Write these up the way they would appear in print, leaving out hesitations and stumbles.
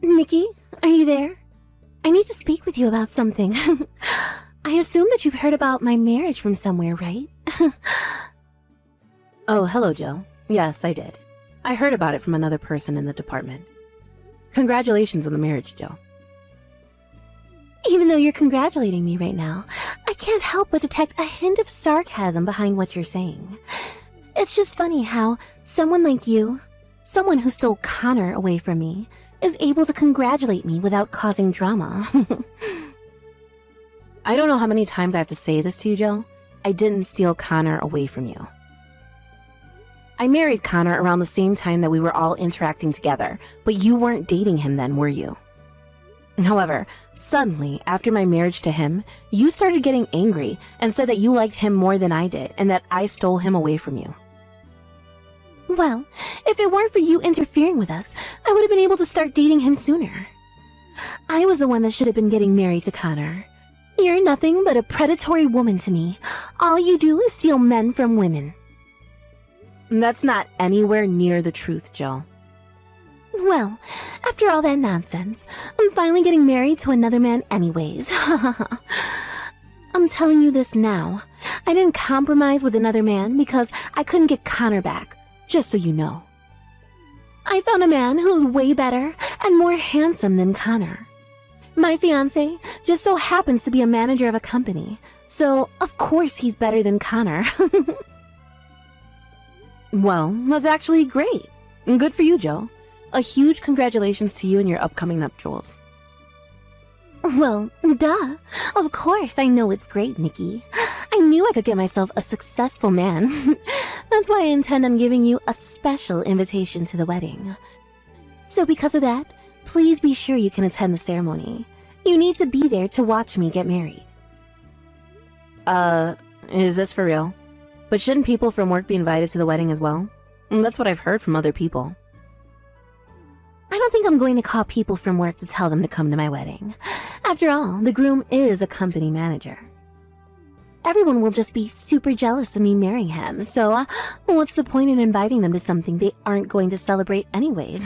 Nikki, are you there? I need to speak with you about something. I assume that you've heard about my marriage from somewhere, right? Oh, hello, Joe. Yes, I did. I heard about it from another person in the department. Congratulations on the marriage, Joe. Even though you're congratulating me right now, I can't help but detect a hint of sarcasm behind what you're saying. It's just funny how someone like you, someone who stole Connor away from me, is able to congratulate me without causing drama. I don't know how many times I have to say this to you, Joe. I didn't steal Connor away from you. I married Connor around the same time that we were all interacting together, but you weren't dating him then, were you? However, suddenly, after my marriage to him, you started getting angry and said that you liked him more than I did and that I stole him away from you. Well, if it weren't for you interfering with us, I would have been able to start dating him sooner. I was the one that should have been getting married to Connor. You're nothing but a predatory woman to me. All you do is steal men from women. That's not anywhere near the truth, Joe. Well, after all that nonsense, I'm finally getting married to another man anyways. I'm telling you this now. I didn't compromise with another man because I couldn't get Connor back, just so you know. I found a man who's way better and more handsome than Connor. My fiancé just so happens to be a manager of a company, so of course he's better than Connor. Well, that's actually great. Good for you, Joe. A huge congratulations to you and your upcoming nuptials. Well, duh. Of course I know it's great, Nikki. I knew I could get myself a successful man. That's why I intend on giving you a special invitation to the wedding. So because of that, please be sure you can attend the ceremony. You need to be there to watch me get married. Is this for real? But shouldn't people from work be invited to the wedding as well? That's what I've heard from other people. I don't think I'm going to call people from work to tell them to come to my wedding. After all, the groom is a company manager. Everyone will just be super jealous of me marrying him, so what's the point in inviting them to something they aren't going to celebrate anyways?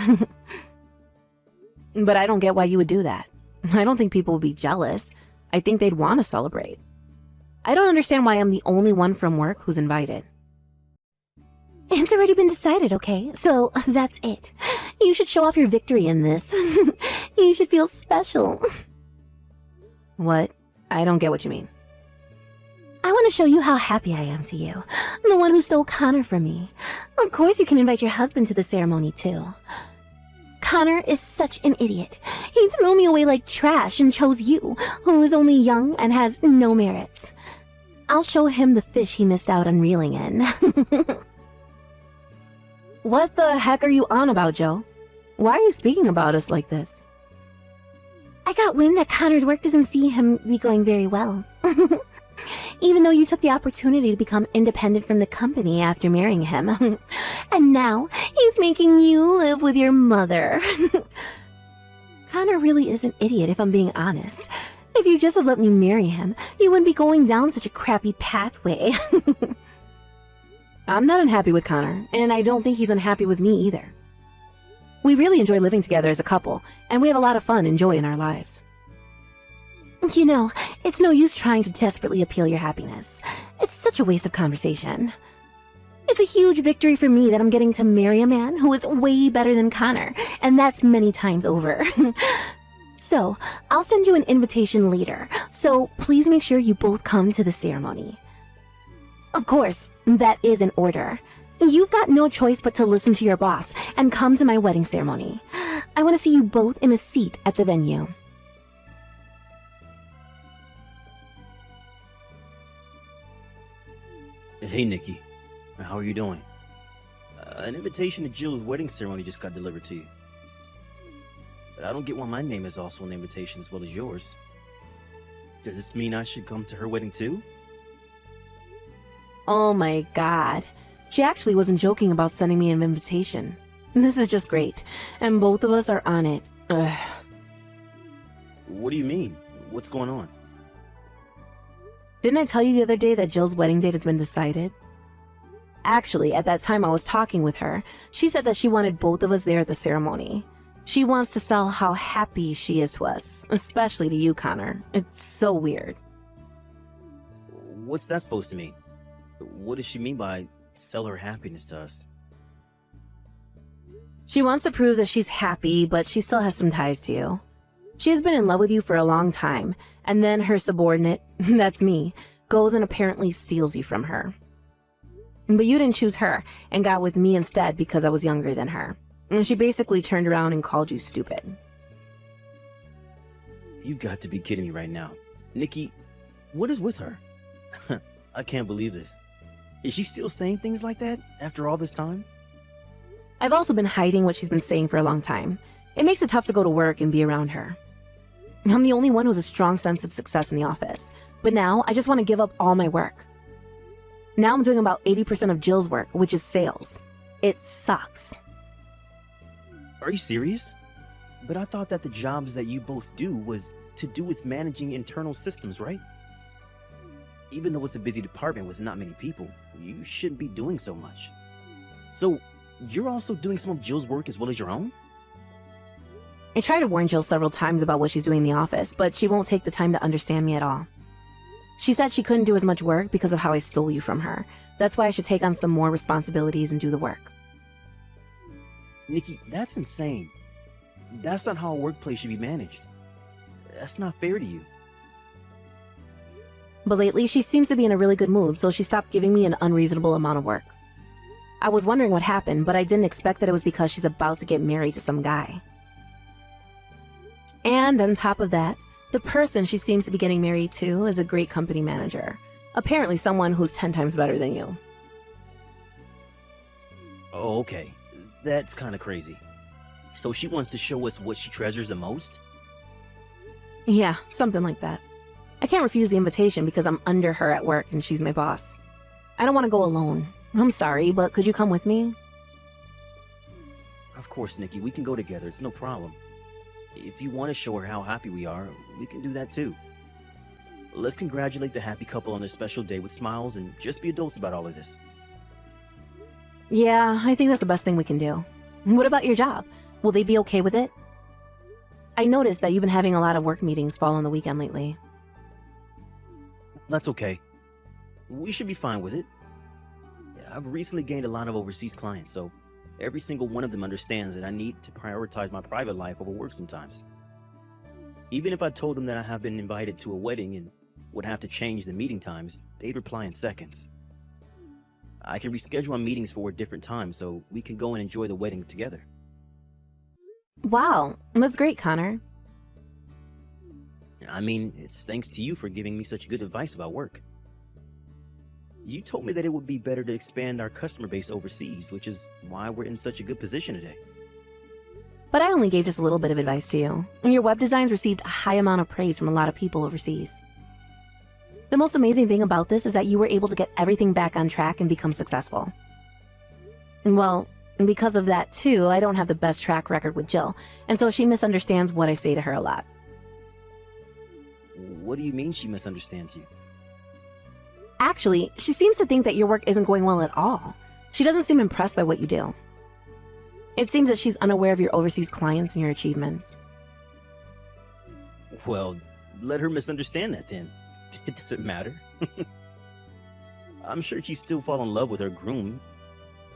But I don't get why you would do that. I don't think people would be jealous. I think they'd want to celebrate. I don't understand why I'm the only one from work who's invited. It's already been decided, okay? So that's it. You should show off your victory in this. You should feel special. What? I don't get what you mean. I want to show you how happy I am to you. The one who stole Connor from me. Of course you can invite your husband to the ceremony too. Connor is such an idiot. He threw me away like trash and chose you, who is only young and has no merits. I'll show him the fish he missed out on reeling in. What the heck are you on about, Joe? Why are you speaking about us like this? I got wind that Connor's work doesn't see him be going very well. Even though you took the opportunity to become independent from the company after marrying him. And now, he's making you live with your mother. Connor really is an idiot if I'm being honest. If you just have let me marry him, you wouldn't be going down such a crappy pathway. I'm not unhappy with Connor, and I don't think he's unhappy with me either. We really enjoy living together as a couple, and we have a lot of fun and joy in our lives. You know, it's no use trying to desperately appeal your happiness. It's such a waste of conversation. It's a huge victory for me that I'm getting to marry a man who is way better than Connor, and that's many times over. So, I'll send you an invitation later, so please make sure you both come to the ceremony. Of course, that is an order. You've got no choice but to listen to your boss and come to my wedding ceremony. I want to see you both in a seat at the venue. Hey, Nikki. How are you doing? An invitation to Jill's wedding ceremony just got delivered to you. But I don't get why my name is also on the invitation as well as yours. Does this mean I should come to her wedding too? Oh my god. She actually wasn't joking about sending me an invitation. This is just great, and both of us are on it. Ugh. What do you mean? What's going on? Didn't I tell you the other day that Jill's wedding date has been decided? Actually, at that time I was talking with her, she said that she wanted both of us there at the ceremony. She wants to sell how happy she is to us, especially to you, Connor. It's so weird. What's that supposed to mean? What does she mean by sell her happiness to us? She wants to prove that she's happy, but she still has some ties to you. She has been in love with you for a long time, and then her subordinate, that's me, goes and apparently steals you from her. But you didn't choose her and got with me instead because I was younger than her. And she basically turned around and called you stupid. You got to be kidding me right now. Nikki, what is with her? I can't believe this. Is she still saying things like that after all this time? I've also been hiding what she's been saying for a long time. It makes it tough to go to work and be around her. I'm the only one who has a strong sense of success in the office, but now I just want to give up all my work. Now I'm doing about 80% of Jill's work, which is sales. It sucks. Are you serious? But I thought that the jobs that you both do was to do with managing internal systems, right? Even though it's a busy department with not many people, you shouldn't be doing so much. So, you're also doing some of Jill's work as well as your own? I tried to warn Jill several times about what she's doing in the office, but she won't take the time to understand me at all. She said she couldn't do as much work because of how I stole you from her. That's why I should take on some more responsibilities and do the work. Nikki, that's insane. That's not how a workplace should be managed. That's not fair to you. But lately, she seems to be in a really good mood, so she stopped giving me an unreasonable amount of work. I was wondering what happened, but I didn't expect that it was because she's about to get married to some guy. And on top of that, the person she seems to be getting married to is a great company manager. Apparently someone who's 10 times better than you. Oh, okay. That's kind of crazy. So she wants to show us what she treasures the most? Yeah, something like that. I can't refuse the invitation because I'm under her at work and she's my boss. I don't want to go alone. I'm sorry, but could you come with me? Of course, Nikki, we can go together. It's no problem. If you want to show her how happy we are, we can do that too. Let's congratulate the happy couple on their special day with smiles and just be adults about all of this. Yeah, I think that's the best thing we can do. What about your job? Will they be okay with it? I noticed that you've been having a lot of work meetings fall on the weekend lately. That's okay. We should be fine with it. I've recently gained a lot of overseas clients, so every single one of them understands that I need to prioritize my private life over work sometimes. Even if I told them that I have been invited to a wedding and would have to change the meeting times, they'd reply in seconds. I can reschedule our meetings for a different time so we can go and enjoy the wedding together. Wow, that's great, Connor. I mean, it's thanks to you for giving me such good advice about work. You told me that it would be better to expand our customer base overseas, which is why we're in such a good position today. But I only gave just a little bit of advice to you, and your web designs received a high amount of praise from a lot of people overseas. The most amazing thing about this is that you were able to get everything back on track and become successful. Well, because of that too, I don't have the best track record with Jill, and so she misunderstands what I say to her a lot. What do you mean she misunderstands you? Actually, she seems to think that your work isn't going well at all. She doesn't seem impressed by what you do. It seems that she's unaware of your overseas clients and your achievements. Well, let her misunderstand that then. It doesn't matter. I'm sure she'd still fall in love with her groom,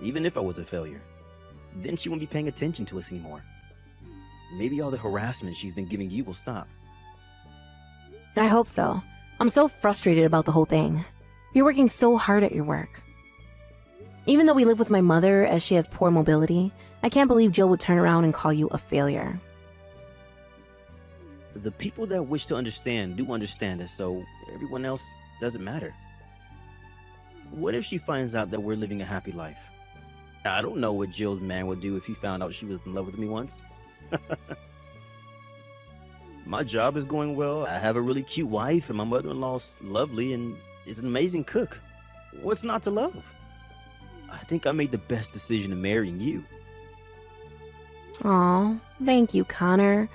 even if I was a failure. Then she won't be paying attention to us anymore. Maybe all the harassment she's been giving you will stop. I hope so. I'm so frustrated about the whole thing. You're working so hard at your work. Even though we live with my mother as she has poor mobility, I can't believe Jill would turn around and call you a failure. The people that wish to understand do understand us, so everyone else doesn't matter. What if she finds out that we're living a happy life? I don't know what Jill's man would do if he found out she was in love with me once. My job is going well. I have a really cute wife, and my mother-in-law's lovely and is an amazing cook. What's not to love? I think I made the best decision in marrying you. Aw, thank you, Connor.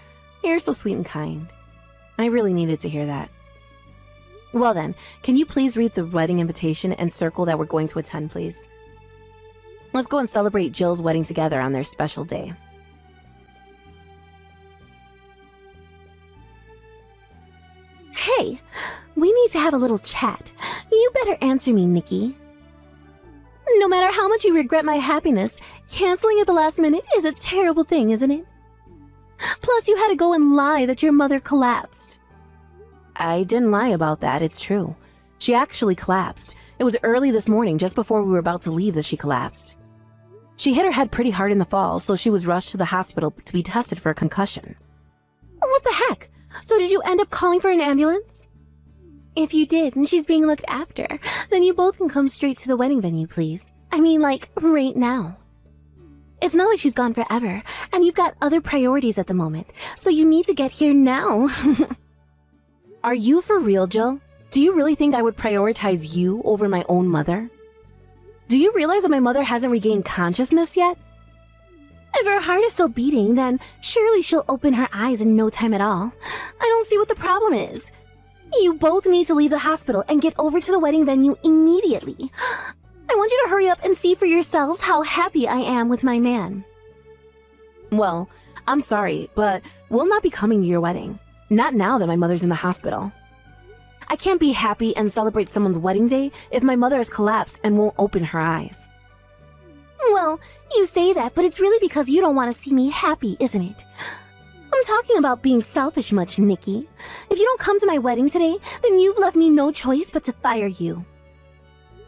You're so sweet and kind. I really needed to hear that. Well then, can you please read the wedding invitation and circle that we're going to attend, please? Let's go and celebrate Jill's wedding together on their special day. Hey, we need to have a little chat. You better answer me, Nikki. No matter how much you regret my happiness, canceling at the last minute is a terrible thing, isn't it? Plus, you had to go and lie that your mother collapsed. I didn't lie about that, it's true. She actually collapsed. It was early this morning, just before we were about to leave, that she collapsed. She hit her head pretty hard in the fall, so she was rushed to the hospital to be tested for a concussion. What the heck? So did you end up calling for an ambulance? If you did, and she's being looked after, then you both can come straight to the wedding venue, please. I mean, like, right now. It's not like she's gone forever, and you've got other priorities at the moment, so you need to get here now. Are you for real, Jill? Do you really think I would prioritize you over my own mother? Do you realize that my mother hasn't regained consciousness yet? If her heart is still beating, then surely she'll open her eyes in no time at all. I don't see what the problem is. You both need to leave the hospital and get over to the wedding venue immediately. I want you to hurry up and see for yourselves how happy I am with my man. Well, I'm sorry, but we'll not be coming to your wedding. Not now that my mother's in the hospital. I can't be happy and celebrate someone's wedding day if my mother has collapsed and won't open her eyes. Well, you say that, but it's really because you don't want to see me happy, isn't it? I'm talking about being selfish much, Nikki. If you don't come to my wedding today, then you've left me no choice but to fire you.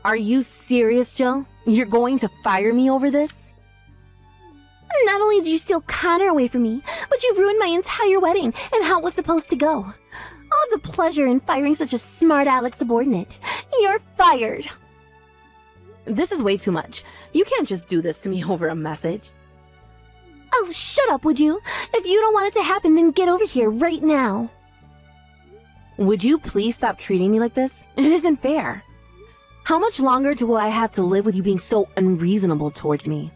Are you serious, Jill? You're going to fire me over this? Not only did you steal Connor away from me, but you've ruined my entire wedding and how it was supposed to go. I'll have the pleasure in firing such a smart aleck subordinate. You're fired. This is way too much. You can't just do this to me over a message. Oh, shut up, would you? If you don't want it to happen, then get over here right now. Would you please stop treating me like this? It isn't fair. How much longer do I have to live with you being so unreasonable towards me?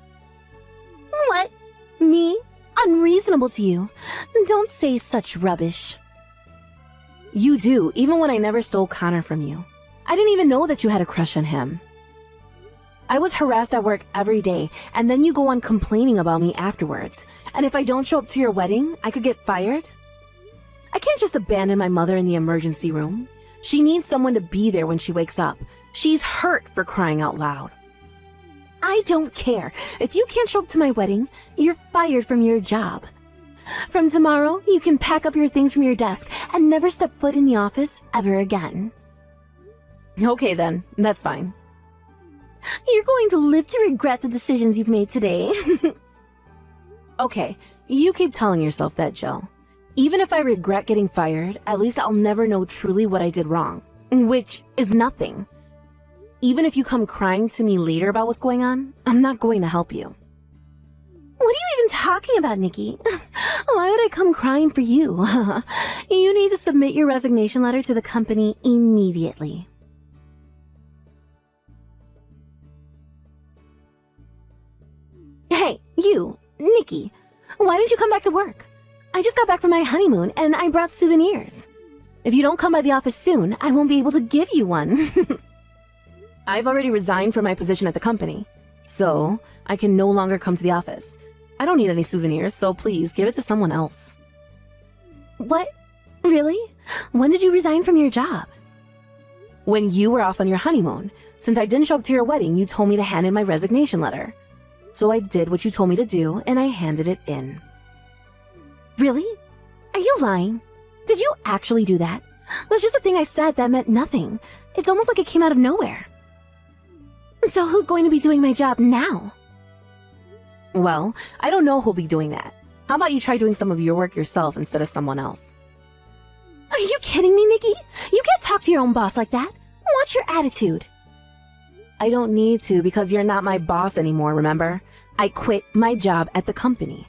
What? Me? Unreasonable to you? Don't say such rubbish. You do, even when I never stole Connor from you. I didn't even know that you had a crush on him. I was harassed at work every day, and then you go on complaining about me afterwards. And if I don't show up to your wedding, I could get fired? I can't just abandon my mother in the emergency room. She needs someone to be there when she wakes up. She's hurt, for crying out loud. I don't care. If you can't show up to my wedding, you're fired from your job. From tomorrow, you can pack up your things from your desk and never step foot in the office ever again. Okay then, that's fine. You're going to live to regret the decisions you've made today. Okay, you keep telling yourself that, Jill. Even if I regret getting fired, at least I'll never know truly what I did wrong, which is nothing. Even if you come crying to me later about what's going on, I'm not going to help you. What are you even talking about, Nikki? Why would I come crying for you? You need to submit your resignation letter to the company immediately. Hey, you, Nikki, why didn't you come back to work? I just got back from my honeymoon and I brought souvenirs. If you don't come by the office soon, I won't be able to give you one. I've already resigned from my position at the company, so I can no longer come to the office. I don't need any souvenirs, so please give it to someone else. What? Really? When did you resign from your job? When you were off on your honeymoon. Since I didn't show up to your wedding, you told me to hand in my resignation letter. So I did what you told me to do, and I handed it in. Really? Are you lying? Did you actually do that? That's just a thing I said that meant nothing. It's almost like it came out of nowhere. So who's going to be doing my job now? Well, I don't know who'll be doing that. How about you try doing some of your work yourself instead of someone else? Are you kidding me, Nikki? You can't talk to your own boss like that. Watch your attitude. I don't need to because you're not my boss anymore, remember? I quit my job at the company.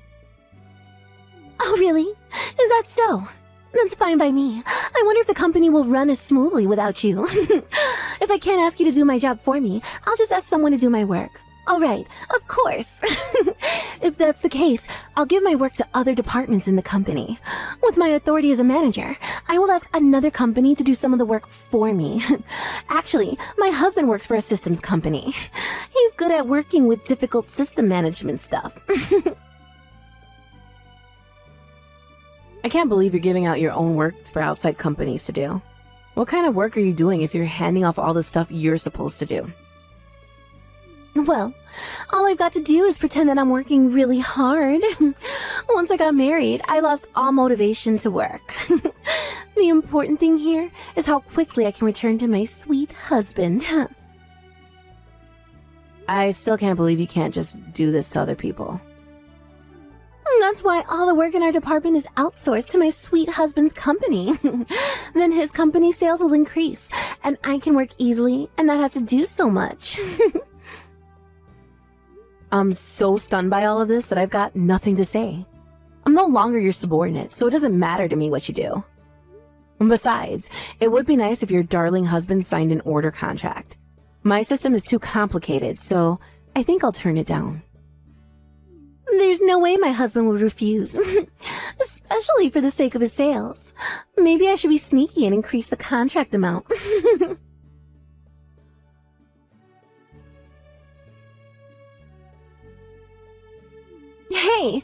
Oh, really? Is that so? That's fine by me. I wonder if the company will run as smoothly without you. If I can't ask you to do my job for me, I'll just ask someone to do my work. All right, of course. If that's the case, I'll give my work to other departments in the company. With my authority as a manager, I will ask another company to do some of the work for me. Actually, my husband works for a systems company. He's good at working with difficult system management stuff. I can't believe you're giving out your own work for outside companies to do. What kind of work are you doing if you're handing off all the stuff you're supposed to do? Well, all I've got to do is pretend that I'm working really hard. Once I got married, I lost all motivation to work. The important thing here is how quickly I can return to my sweet husband. I still can't believe you can't just do this to other people. That's why all the work in our department is outsourced to my sweet husband's company. Then his company sales will increase, and I can work easily and not have to do so much. I'm so stunned by all of this that I've got nothing to say. I'm no longer your subordinate, so it doesn't matter to me what you do. And besides, it would be nice if your darling husband signed an order contract. My system is too complicated, so I think I'll turn it down. There's no way my husband would refuse, especially for the sake of his sales. Maybe I should be sneaky and increase the contract amount. Hey,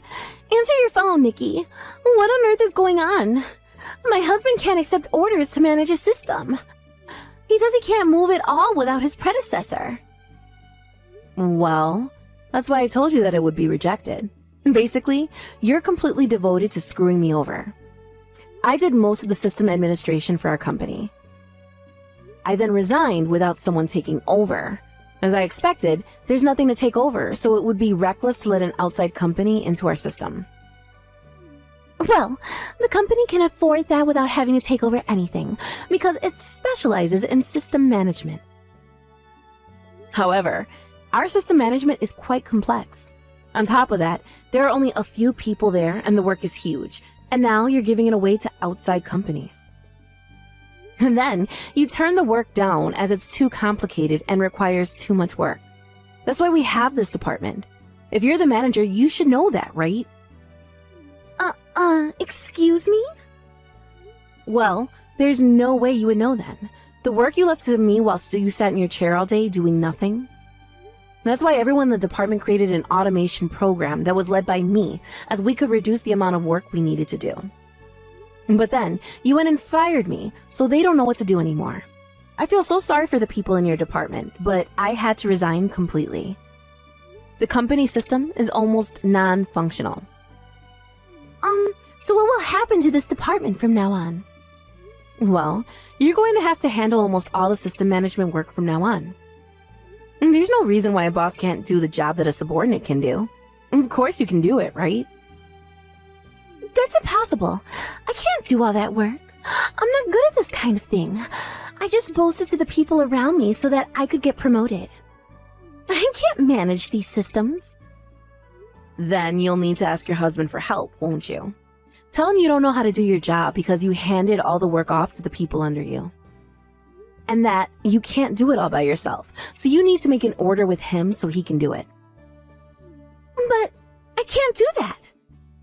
answer your phone, Nikki. What on earth is going on? My husband can't accept orders to manage a system. He says he can't move at all without his predecessor. Well, that's why I told you that it would be rejected. Basically, you're completely devoted to screwing me over. I did most of the system administration for our company. I then resigned without someone taking over. As I expected, there's nothing to take over, so it would be reckless to let an outside company into our system. Well, the company can afford that without having to take over anything, because it specializes in system management. However, our system management is quite complex. On top of that, there are only a few people there and the work is huge, and now you're giving it away to outside companies. And then you turn the work down as it's too complicated and requires too much work. That's why we have this department. If you're the manager, you should know that, right? Excuse me? Well, there's no way you would know then. The work you left to me whilst you sat in your chair all day doing nothing. That's why everyone in the department created an automation program that was led by me, as we could reduce the amount of work we needed to do. But then, you went and fired me, so they don't know what to do anymore. I feel so sorry for the people in your department, but I had to resign completely. The company system is almost non-functional. So what will happen to this department from now on? Well, you're going to have to handle almost all the system management work from now on. There's no reason why a boss can't do the job that a subordinate can do. Of course you can do it, right? That's impossible. I can't do all that work. I'm not good at this kind of thing. I just boasted to the people around me so that I could get promoted. I can't manage these systems. Then you'll need to ask your husband for help, won't you? Tell him you don't know how to do your job because you handed all the work off to the people under you. And that you can't do it all by yourself, so you need to make an order with him so he can do it. But I can't do that.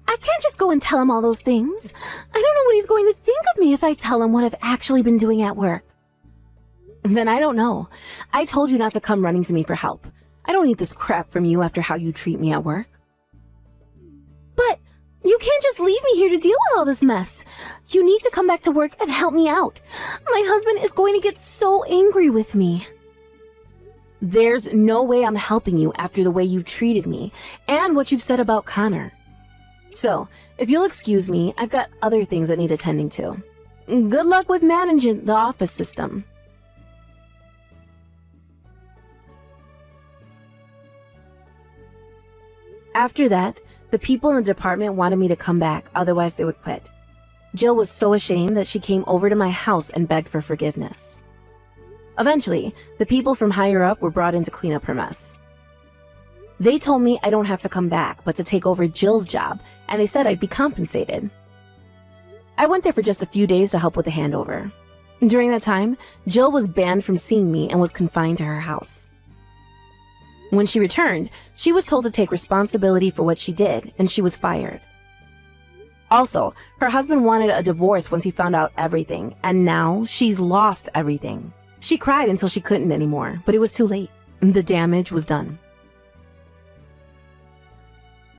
I can't just go and tell him all those things. I don't know what he's going to think of me if I tell him what I've actually been doing at work. Then I don't know. I told you not to come running to me for help. I don't need this crap from you after how you treat me at work. But you can't just leave me here to deal with all this mess. You need to come back to work and help me out. My husband is going to get so angry with me. There's no way I'm helping you after the way you've treated me and what you've said about Connor. So, if you'll excuse me, I've got other things that need attending to. Good luck with managing the office system. After that, the people in the department wanted me to come back, otherwise they would quit. Jill was so ashamed that she came over to my house and begged for forgiveness. Eventually, the people from higher up were brought in to clean up her mess. They told me I don't have to come back, but to take over Jill's job, and they said I'd be compensated. I went there for just a few days to help with the handover. During that time, Jill was banned from seeing me and was confined to her house. When she returned, she was told to take responsibility for what she did, and she was fired. Also, her husband wanted a divorce once he found out everything, and now she's lost everything. She cried until she couldn't anymore, but it was too late. The damage was done.